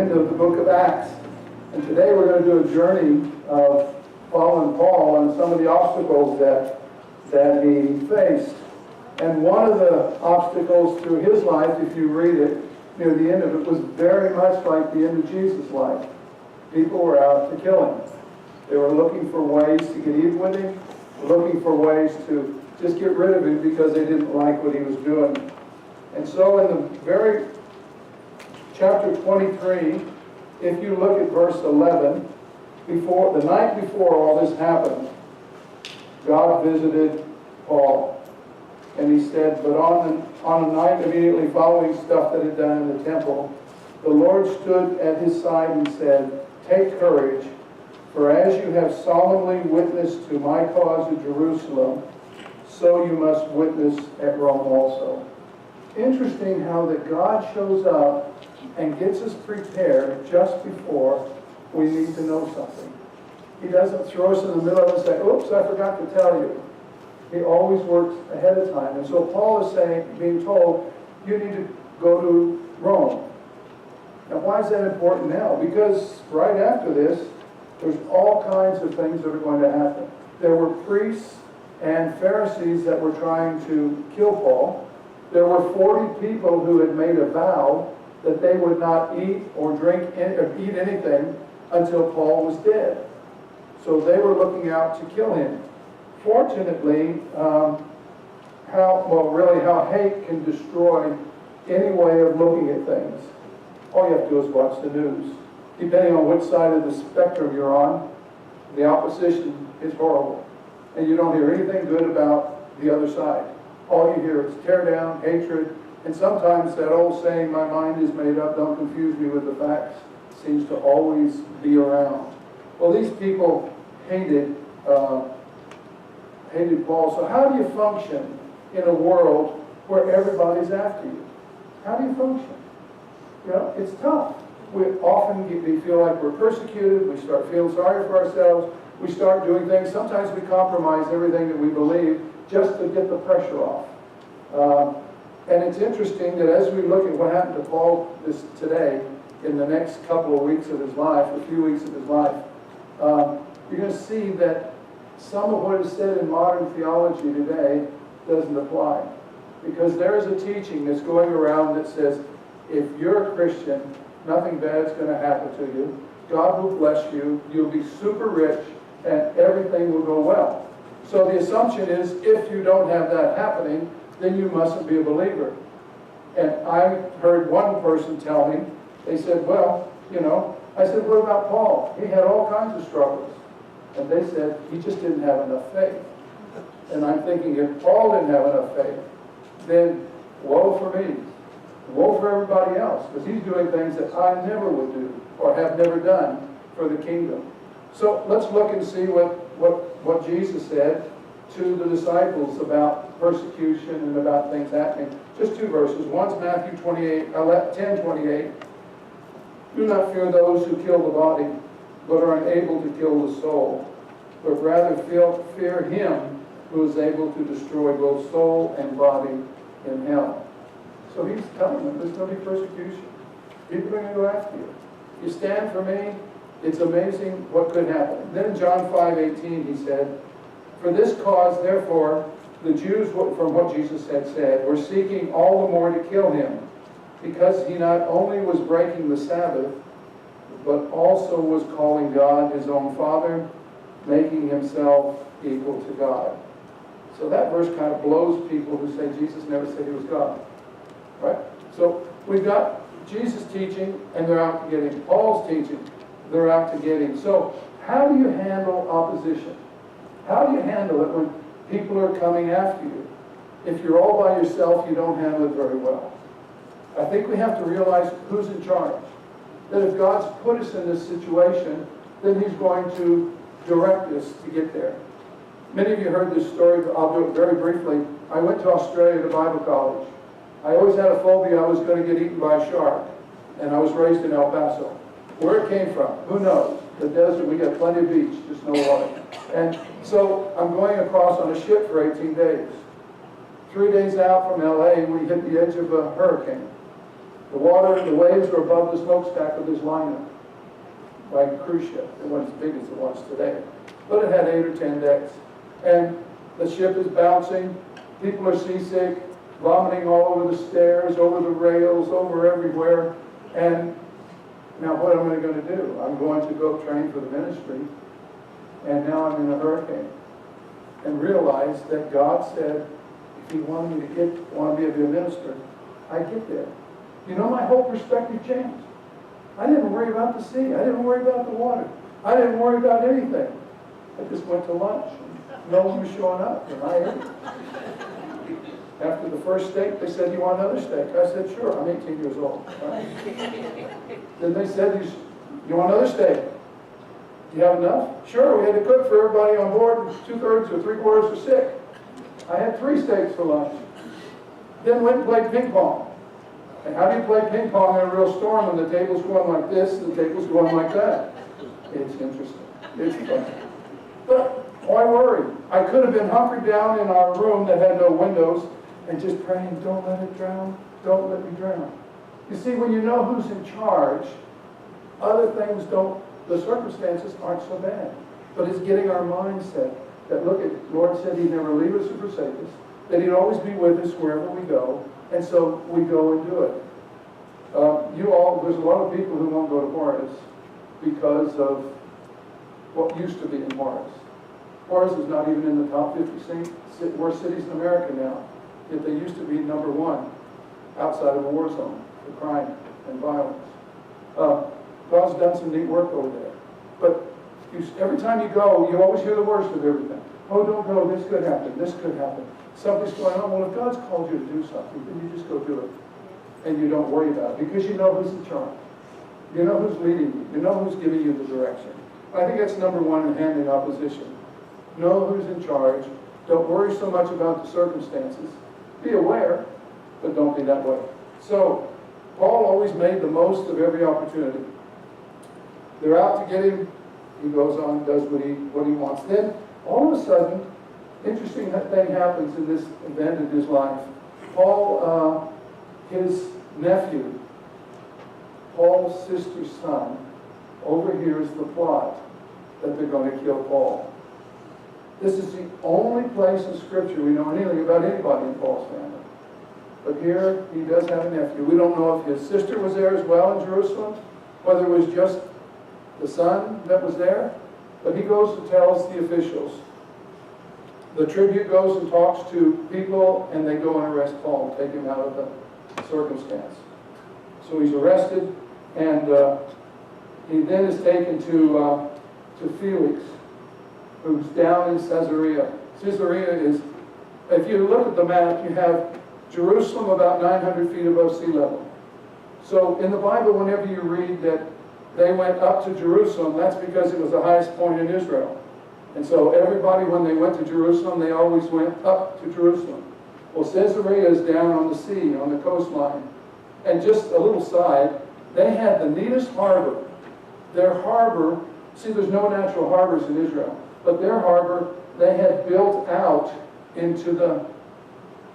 end of the book of Acts. And today we're going to do a journey of following Paul and some of the obstacles that he faced. And one of the obstacles through his life, if you read it, near the end of it, was very much like the end of Jesus' life. People were out to kill him. They were looking for ways to get even with him, looking for ways to just get rid of him because they didn't like what he was doing. And so in the very chapter 23, if you look at verse 11, the night before all this happened, God visited Paul. And he said, but on the night immediately following stuff that had done in the temple, the Lord stood at his side and said, take courage, for as you have solemnly witnessed to my cause at Jerusalem, so you must witness at Rome also. Interesting how that God shows up and gets us prepared just before we need to know something. He doesn't throw us in the middle of it and say, oops, I forgot to tell you. He always works ahead of time. And so Paul is being told, you need to go to Rome. Now why is that important now? Because right after this, there's all kinds of things that are going to happen. There were priests and Pharisees that were trying to kill Paul. There were 40 people who had made a vow that they would not eat or drink or eat anything until Paul was dead. So they were looking out to kill him. Fortunately, how hate can destroy any way of looking at things. All you have to do is watch the news. Depending on which side of the spectrum you're on, the opposition is horrible. And you don't hear anything good about the other side. All you hear is tear down, hatred, and sometimes that old saying, my mind is made up, don't confuse me with the facts, seems to always be around. Well, these people hated Paul. So how do you function in a world where everybody's after you? How do you function? You know, it's tough. We feel like we're persecuted. We start feeling sorry for ourselves. We start doing things. Sometimes we compromise everything that we believe just to get the pressure off. And it's interesting that as we look at what happened to Paul today, in the next couple of weeks of his life, a few weeks of his life, you're going to see that some of what is said in modern theology today doesn't apply. Because there is a teaching that's going around that says, if you're a Christian, nothing bad's going to happen to you. God will bless you. You'll be super rich, and everything will go well. So the assumption is, if you don't have that happening, then you mustn't be a believer. And I heard one person tell me, they said, well, I said, what about Paul? He had all kinds of struggles. And they said, he just didn't have enough faith. And I'm thinking, if Paul didn't have enough faith, then woe for me. Woe for everybody else, because he's doing things that I never would do or have never done for the kingdom. So let's look and see what Jesus said to the disciples about persecution and about things happening. Just two verses. One's Matthew 10:28. Do not fear those who kill the body, but are unable to kill the soul, but rather fear him who is able to destroy both soul and body in hell. So he's telling them there's going to be persecution. People are going to go after you. You stand for me, it's amazing what could happen. Then in John 5:18 he said, for this cause, therefore, the Jews, from what Jesus had said, were seeking all the more to kill him, because he not only was breaking the Sabbath, but also was calling God his own Father, making himself equal to God. So that verse kind of blows people who say Jesus never said he was God. Right? So we've got Jesus teaching, and they're out to get him. Paul's teaching, they're out to get him. So how do you handle opposition? How do you handle it when people are coming after you? If you're all by yourself, you don't handle it very well. I think we have to realize who's in charge. That if God's put us in this situation, then he's going to direct us to get there. Many of you heard this story, but I'll do it very briefly. I went to Australia to Bible college. I always had a phobia I was going to get eaten by a shark. And I was raised in El Paso. Where it came from, who knows? The desert, we got plenty of beach, just no water. And so I'm going across on a ship for 18 days. 3 days out from LA, we hit the edge of a hurricane. The waves were above the smokestack of this liner, like a cruise ship. It wasn't as big as it was today, but it had 8 or 10 decks. And the ship is bouncing, people are seasick, vomiting all over the stairs, over the rails, over everywhere. And now what am I going to do? I'm going to go train for the ministry, and now I'm in a hurricane. And realize that God said, if He wanted me to be a minister, I'd get there. You know, my whole perspective changed. I didn't worry about the sea. I didn't worry about the water. I didn't worry about anything. I just went to lunch. No one was showing up, and I ate. After the first steak, they said, "You want another steak?" I said, "Sure." I'm 18 years old. Right? Then they said, "You want another steak? Do you have enough?" "Sure." We had to cook for everybody on board. 2/3 or 3/4 were sick. I had 3 steaks for lunch. Then went and played ping pong. And how do you play ping pong in a real storm when the table's going like this and the table's going like that? It's interesting. It's fun. But why worry? I could have been hunkered down in our room that had no windows and just praying, "Don't let it drown. Don't let me drown." You see, when you know who's in charge, other things the circumstances aren't so bad. But it's getting our mindset that, look, the Lord said He'd never leave us or forsake us, that He'd always be with us wherever we go, and so we go and do it. There's a lot of people who won't go to Juarez because of what used to be in Juarez. Juarez is not even in the top 50 worst cities in America now, yet they used to be number 1 outside of a war zone for crime and violence. God's done some neat work over there. But every time you go, you always hear the worst of everything. "Oh, don't go, this could happen, this could happen. Something's going on." Well, if God's called you to do something, then you just go do it. And you don't worry about it, because you know who's in charge. You know who's leading you. You know who's giving you the direction. I think that's number 1 in handling opposition. Know who's in charge. Don't worry so much about the circumstances. Be aware, but don't be that way. So, Paul always made the most of every opportunity. They're out to get him. He goes on and does what he wants. Then, all of a sudden, interesting thing happens in this event in his life. Paul, his nephew, Paul's sister's son, overhears the plot that they're going to kill Paul. This is the only place in Scripture we know anything about anybody in Paul's family. But here, he does have a nephew. We don't know if his sister was there as well in Jerusalem, whether it was just the son that was there, but he goes and tells the officials. The tribute goes and talks to people, and they go and arrest Paul and take him out of the circumstance. So he's arrested, and he then is taken to Felix, who's down in Caesarea. Caesarea is, if you look at the map, you have Jerusalem about 900 feet above sea level. So in the Bible, whenever you read that they went up to Jerusalem, that's because it was the highest point in Israel. And so everybody, when they went to Jerusalem, they always went up to Jerusalem. Well, Caesarea is down on the sea, on the coastline. And just a little side, they had the neatest harbor. Their harbor, see, there's no natural harbors in Israel, but their harbor, they had built out into the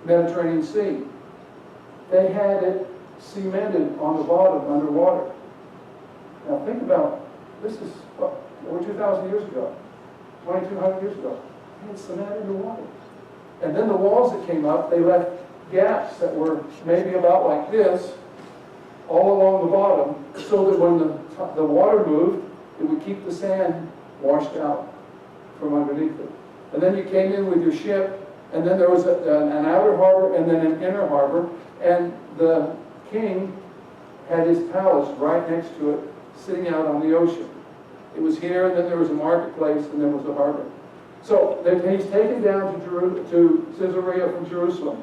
Mediterranean Sea. They had it cemented on the bottom, underwater. Now think about, this is over 2,000 years ago, 2,200 years ago. They had cemented in the water. And then the walls that came up, they left gaps that were maybe about like this, all along the bottom, so that when the water moved, it would keep the sand washed out from underneath it. And then you came in with your ship, and then there was an outer harbor and then an inner harbor, and the king had his palace right next to it, sitting out on the ocean. It was here, and then there was a marketplace, and then was a harbor. So he's taken down to Caesarea from Jerusalem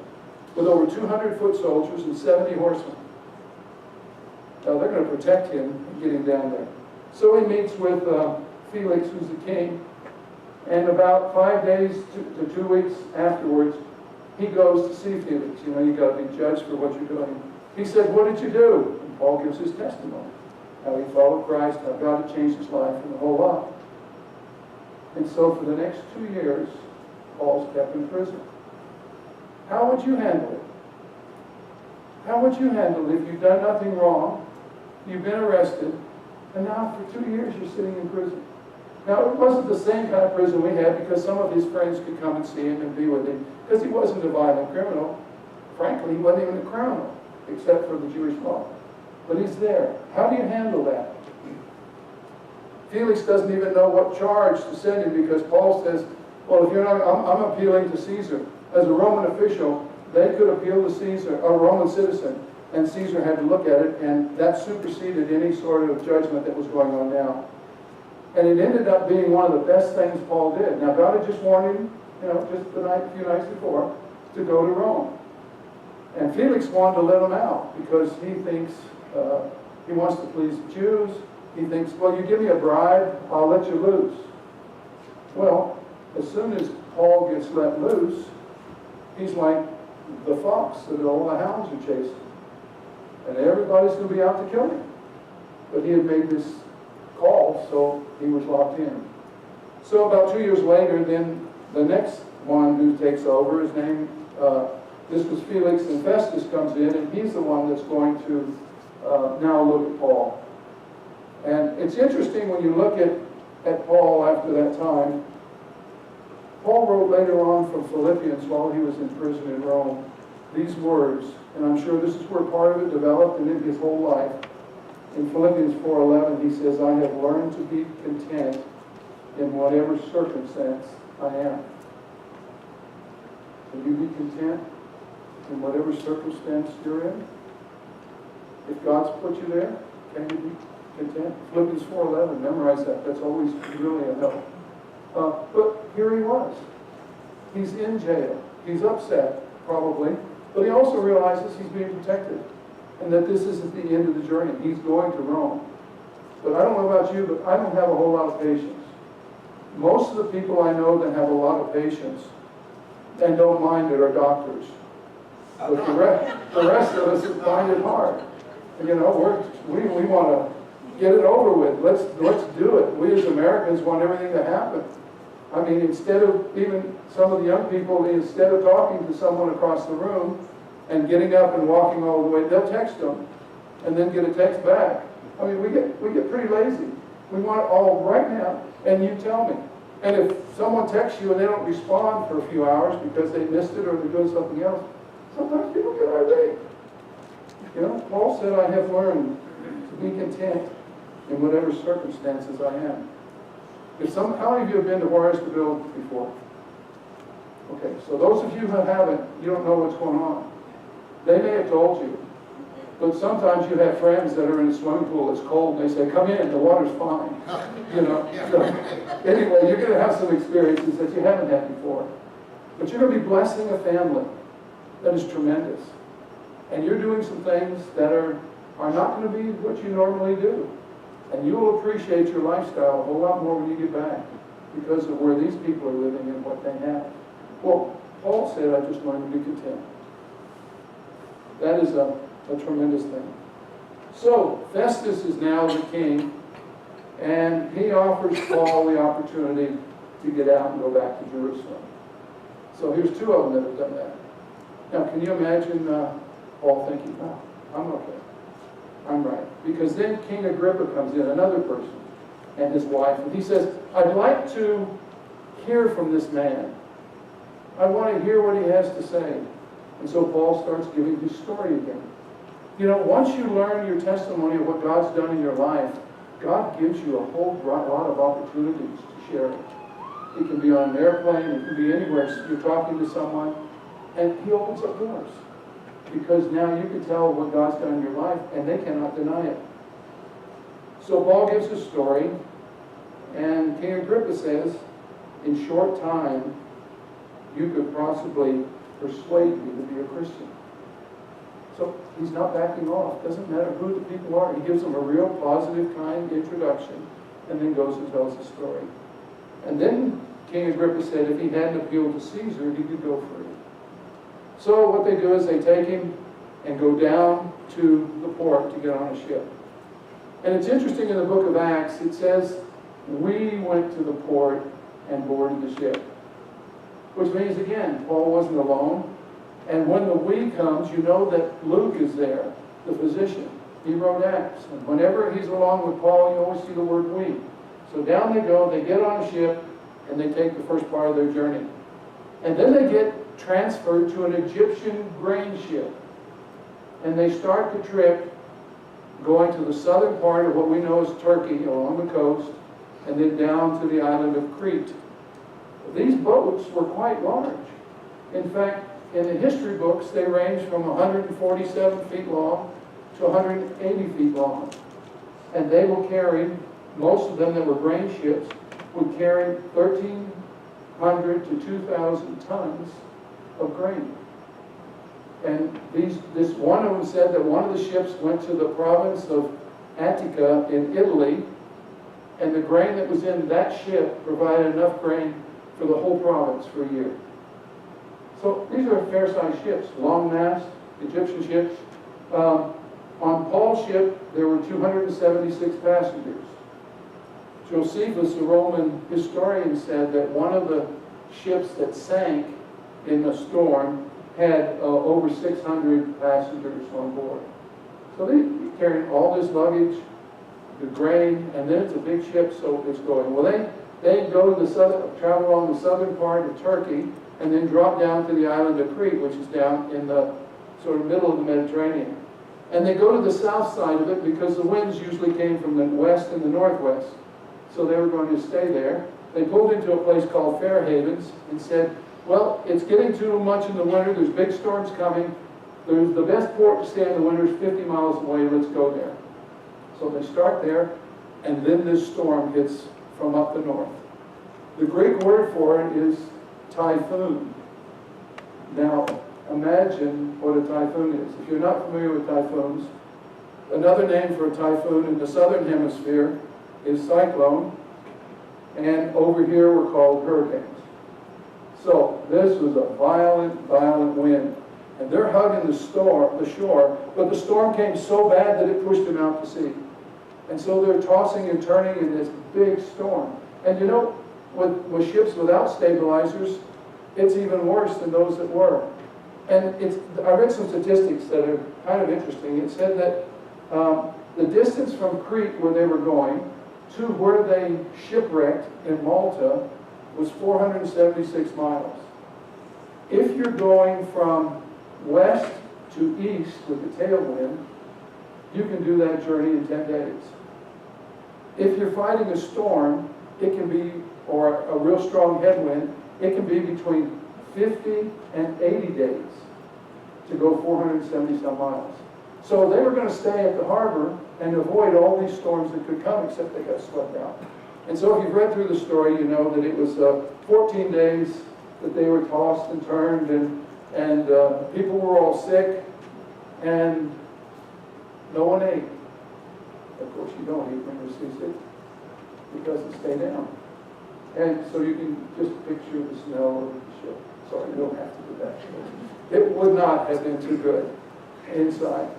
with over 200 foot soldiers and 70 horsemen. Now they're going to protect him and get him down there. So he meets with Felix, who's the king, and about 5 days to 2 weeks afterwards, he goes to see Felix. You know, you got to be judged for what you're doing. He said, "What did you do?" And Paul gives his testimony. How he followed Christ, how God had changed his life, and the whole lot. And so for the next 2 years, Paul's kept in prison. How would you handle it? How would you handle it if you've done nothing wrong, you've been arrested, and now for 2 years you're sitting in prison? Now, it wasn't the same kind of prison we had, because some of his friends could come and see him and be with him, because he wasn't a violent criminal. Frankly, he wasn't even a criminal, except for the Jewish law. But he's there. How do you handle that? Felix doesn't even know what charge to send him, because Paul says, well, if you're not, I'm appealing to Caesar. As a Roman official, they could appeal to Caesar, a Roman citizen, and Caesar had to look at it, and that superseded any sort of judgment that was going on now. And it ended up being one of the best things Paul did. Now, God had just warned him, just a few nights before, to go to Rome. And Felix wanted to let him out, because he thinks he wants to please the Jews. He thinks, well, you give me a bribe, I'll let you loose. Well, as soon as Paul gets let loose, he's like the fox that all the hounds are chasing. And everybody's going to be out to kill him. But he had made this call, so he was locked in. So about 2 years later, then the next one who takes over, his name, this was Felix, and Festus comes in, and he's the one that's going to now look at Paul. And it's interesting when you look at Paul after that time. Paul wrote later on from Philippians while he was in prison in Rome these words, and I'm sure this is where part of it developed and in his whole life. In Philippians 4:11, he says, I have learned to be content in whatever circumstance I am. Can you be content in whatever circumstance you're in? If God's put you there, can you be content? Philippians 4:11, memorize that. That's always really a help. But here he was. He's in jail. He's upset, probably. But he also realizes he's being protected, and that this isn't the end of the journey. He's going to Rome. But I don't know about you, but I don't have a whole lot of patience. Most of the people I know that have a lot of patience and don't mind it are doctors. But the rest of us find it hard. And, we want to get it over with. Let's do it. We as Americans want everything to happen. I mean, instead of even some of the young people, instead of talking to someone across the room and getting up and walking all the way, they'll text them and then get a text back. I mean, we get pretty lazy. We want it all right now, and you tell me. And if someone texts you and they don't respond for a few hours because they missed it or they're doing something else, sometimes people get irate. Paul said, I have learned to be content in whatever circumstances I am. How many of you have been to Juarezville before? Okay, so those of you who haven't, you don't know what's going on. They may have told you, but sometimes you have friends that are in a swimming pool that's cold, and they say, come in, the water's fine. So, anyway, you're going to have some experiences that you haven't had before. But you're going to be blessing a family that is tremendous. And you're doing some things that are not going to be what you normally do. And you will appreciate your lifestyle a whole lot more when you get back because of where these people are living and what they have. Well, Paul said, I just learned to be content. That is a tremendous thing. So, Festus is now the king, and he offers Paul the opportunity to get out and go back to Jerusalem. So here's two of them that have done that. Now, can you imagine Paul thinking, oh, I'm okay. I'm right. Because then King Agrippa comes in, another person, and his wife, and he says, I'd like to hear from this man. I want to hear what he has to say. And so Paul starts giving his story again. Once you learn your testimony of what God's done in your life, God gives you a whole lot of opportunities to share it. It can be on an airplane, it can be anywhere. You're talking to someone, and he opens up doors. Because now you can tell what God's done in your life, and they cannot deny it. So Paul gives a story, and King Agrippa says, in short time, you could possibly persuade me to be a Christian. So he's not backing off. Doesn't matter who the people are. He gives them a real positive, kind introduction, and then goes and tells the story. And then King Agrippa said if he hadn't appealed to Caesar, he could go free. So what they do is they take him and go down to the port to get on a ship. And it's interesting in the book of Acts, it says, we went to the port and boarded the ship. Which means, again, Paul wasn't alone, And when the we comes, you know that Luke is there, the physician. He wrote Acts. And whenever he's along with Paul, you always see the word we. So down they go, they get on a ship, and they take the first part of their journey. And then they get transferred to an Egyptian grain ship. And they start the trip going to the southern part of what we know as Turkey, along the coast, and then down to the island of Crete. These boats were quite large. In fact, in the history books, they range from 147 feet long to 180 feet long. And they will carry, most of them that were grain ships, would carry 1,300 to 2,000 tons of grain. And this one of them said that one of the ships went to the province of Attica in Italy, and the grain that was in that ship provided enough grain for the whole province for a year. So these are fair-sized ships, long mast, Egyptian ships. On Paul's ship, there were 276 passengers. Josephus, a Roman historian, said that one of the ships that sank in a storm had over 600 passengers on board. So they carried all this luggage, the grain, and then it's a big ship, so it's going. Well, they go to the southern, travel along the southern part of Turkey, and then drop down to the island of Crete, which is down in the sort of middle of the Mediterranean. And they go to the south side of it because the winds usually came from the west and the northwest. So they were going to stay there. They pulled into a place called Fair Havens and said, well, it's getting too much in the winter. There's big storms coming. The best port to stay in the winter is 50 miles away. Let's go there. So they start there, and then this storm hits from up the north. The Greek word for it is typhoon. Now, imagine what a typhoon is. If you're not familiar with typhoons, another name for a typhoon in the southern hemisphere is cyclone, and over here we're called hurricanes. So this was a violent, violent wind. And they're hugging the shore, but the storm came so bad that it pushed them out to sea. And so they're tossing and turning in this big storm. And you know, with ships without stabilizers, it's even worse than those that were. And I read some statistics that are kind of interesting. It said that the distance from Crete, where they were going, to where they shipwrecked in Malta was 476 miles. If you're going from west to east with the tailwind, you can do that journey in 10 days. If you're fighting a storm, it can be, or a real strong headwind, it can be between 50 and 80 days to go 470 some miles. So they were going to stay at the harbor and avoid all these storms that could come, except they got swept out. And so if you've read through the story, you know that it was 14 days that they were tossed and turned, and people were all sick, and no one ate. Of course, you don't eat when you're seasick, because you stay down. And so you can just picture the smell of the ship. Sorry, you don't have to do that. It would not have been too good inside.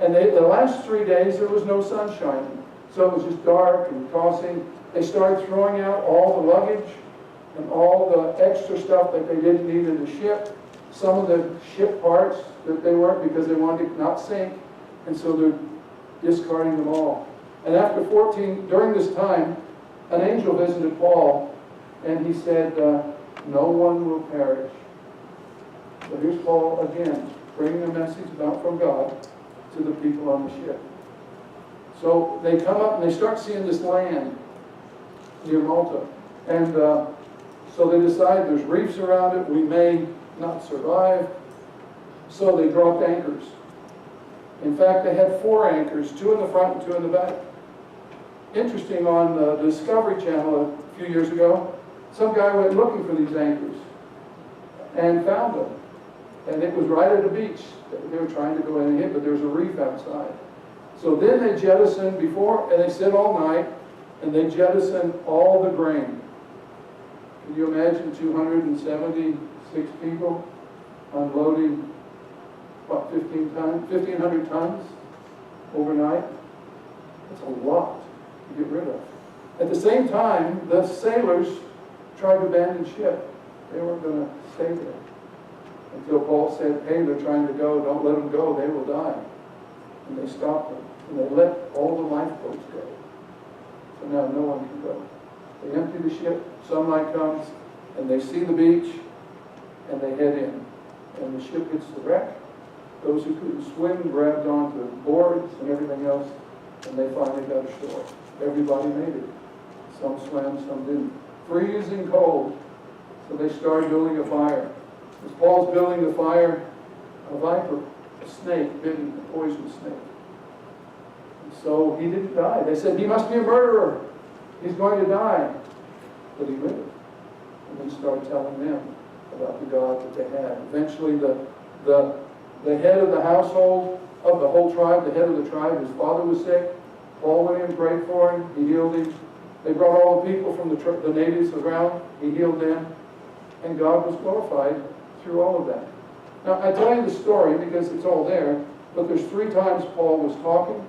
And the last 3 days, there was no sunshine. So it was just dark and tossing. They started throwing out all the luggage and all the extra stuff that they didn't need in the ship. Some of the ship parts that they weren't, because they wanted to not sink. And so they're discarding them all. And after during this time, an angel visited Paul, and he said, no one will perish. So here's Paul again, bringing a message about from God to the people on the ship. So they come up and they start seeing this land near Malta. And so they decide there's reefs around it, we may not survive. So they dropped anchors. In fact, they had 4 anchors, 2 in the front and 2 in the back. Interesting, on the Discovery Channel a few years ago, some guy went looking for these anchors and found them. And it was right at a beach. They were trying to go in and hit, but there was a reef outside. So then they jettisoned and they sit all night, and they jettisoned all the grain. Can you imagine 276 people unloading, what, 1,500 tons overnight? That's a lot to get rid of. At the same time, the sailors tried to abandon ship. They weren't going to stay there. until Paul said, hey, they're trying to go, don't let them go, they will die. And they stopped them, and they let all the lifeboats go. So now no one can go. They empty the ship, sunlight comes, and they see the beach, and they head in. And the ship hits the wreck. Those who couldn't swim grabbed onto boards and everything else, and they finally got ashore. Everybody made it. Some swam, some didn't. Freezing cold. So they started building a fire. As Paul's building the fire, a viper, a snake, bitten, a poisonous snake. And so he didn't die. They said, he must be a murderer. He's going to die. But he lived. And he started telling them about the God that they had. Eventually, the head of the household of the whole tribe, the head of the tribe, his father was sick. Paul went in, prayed for him. He healed him. They brought all the people from the natives around. He healed them. And God was glorified through all of that. Now, I tell you the story because it's all there, but there's 3 times Paul was talking.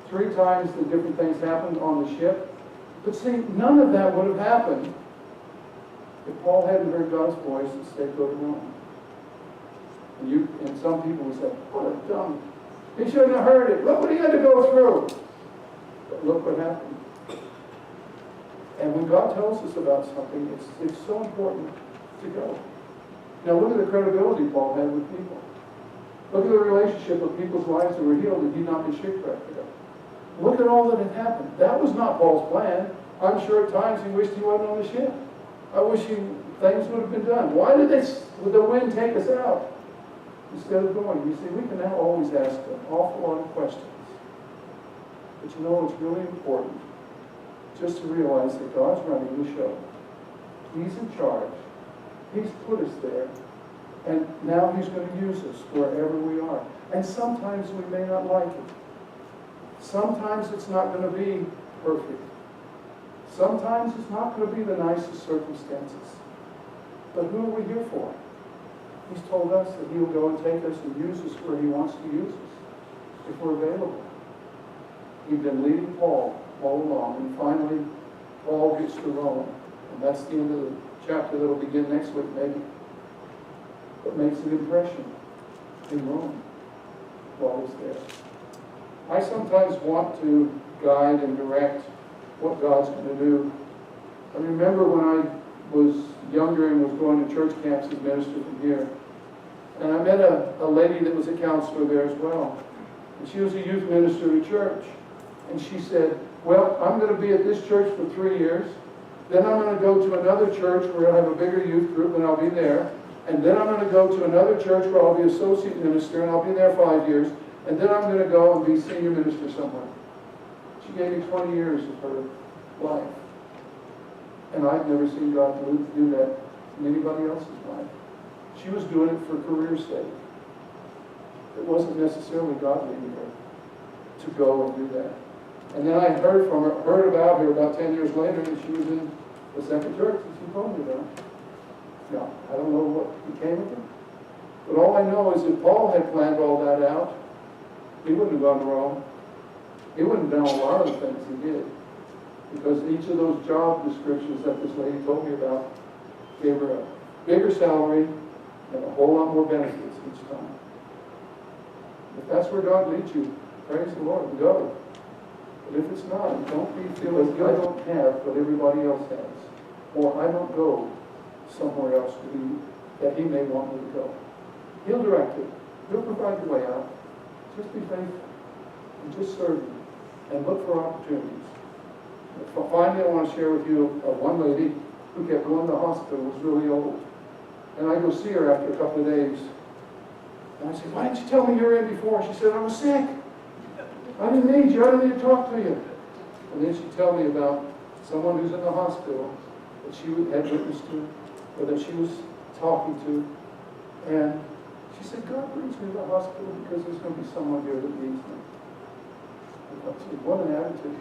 3 times the different things happened on the ship. But see, none of that would have happened if Paul hadn't heard God's voice and said, go to Rome. And some people would say, what a dumb, he shouldn't have heard it. Look what he had to go through. But look what happened. And when God tells us about something, it's so important to go. Now look at the credibility Paul had with people. Look at the relationship of people's lives that were healed and he'd not been shipwrecked. Look at all that had happened. That was not Paul's plan. I'm sure at times he wished he wasn't on the ship. I wish things would have been done. Why did the wind take us out instead of going? You see, we can now always ask an awful lot of questions. But you know, it's really important just to realize that God's running the show. He's in charge. He's put us there. And now he's going to use us wherever we are. And sometimes we may not like it. Sometimes it's not going to be perfect. Sometimes it's not going to be the nicest circumstances. But who are we here for? He's told us that he'll go and take us and use us where he wants to use us, if we're available. He'd been leading Paul all along, and finally Paul gets to Rome. And that's the end of the chapter that will begin next week, maybe. But makes an impression in Rome while he's there. I sometimes want to guide and direct what God's going to do. I remember when I was younger and was going to church camps as minister from here. And I met a lady that was a counselor there as well. And she was a youth minister at a church. And she said, well, I'm going to be at this church for 3 years. Then I'm going to go to another church where I'll have a bigger youth group and I'll be there. And then I'm going to go to another church where I'll be associate minister and I'll be there 5 years. And then I'm going to go and be senior minister somewhere. She gave me 20 years of her life. And I've never seen God do that in anybody else's life. She was doing it for career's sake. It wasn't necessarily God leading her to go and do that. And then I heard about her about 10 years later, and she was in the second church that she told me about. Now, I don't know what became of her. But all I know is that Paul had planned all that out. He wouldn't have gone to Rome. He wouldn't have done a lot of the things he did. Because each of those job descriptions that this lady told me about gave her a bigger salary and a whole lot more benefits each time. If that's where God leads you, praise the Lord, go. But if it's not, don't feel like I don't have what everybody else has. Or I don't go somewhere else that he may want me to go. He'll direct it. He'll provide the way out. Just be faithful. And just serve him. And look for opportunities. Finally, I want to share with you one lady who kept going to the hospital, was really old. And I go see her after a couple of days. And I said, why didn't you tell me you were in before? She said, I was sick. I didn't need you. I didn't need to talk to you. And then she'd tell me about someone who's in the hospital that she had witnessed to, or that she was talking to. And she said, God brings me to the hospital because there's going to be someone here that needs me. I said, what an attitude.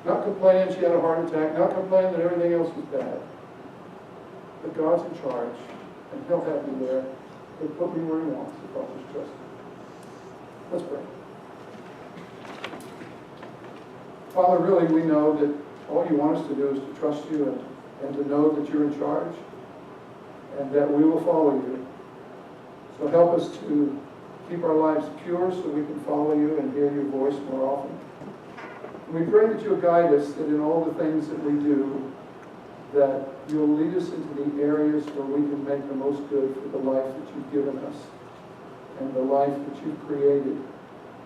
Not complaining she had a heart attack, not complaining that everything else was bad. But God's in charge, and he'll have me there. He'll put me where he wants if I'll just trust him. Let's pray. Father, really we know that all you want us to do is to trust you and to know that you're in charge and that we will follow you. So help us to keep our lives pure so we can follow you and hear your voice more often. And we pray that you'll guide us, that in all the things that we do, that you'll lead us into the areas where we can make the most good for the life that you've given us and the life that you've created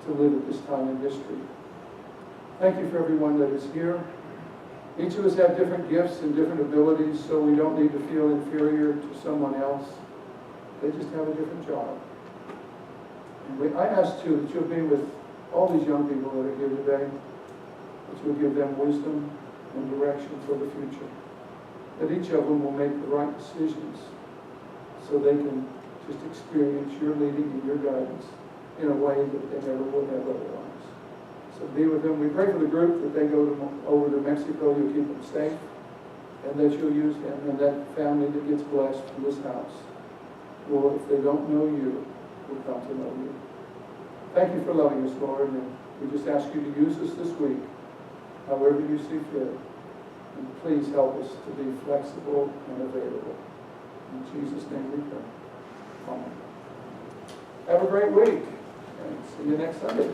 to live at this time in history. Thank you for everyone that is here. Each of us have different gifts and different abilities, so we don't need to feel inferior to someone else. They just have a different job. And I ask, too, that you'll be with all these young people that are here today, that you'll give them wisdom and direction for the future, that each of them will make the right decisions so they can just experience your leading and your guidance in a way that they never would have otherwise. So be with them. We pray for the group that they go over to Mexico, you'll keep them safe, and that you'll use them and that family that gets blessed from this house. Lord, if they don't know you, will come to know you. Thank you for loving us, Lord, and we just ask you to use us this week, however you see fit. And please help us to be flexible and available. In Jesus' name we pray. Amen. Have a great week, and see you next Sunday.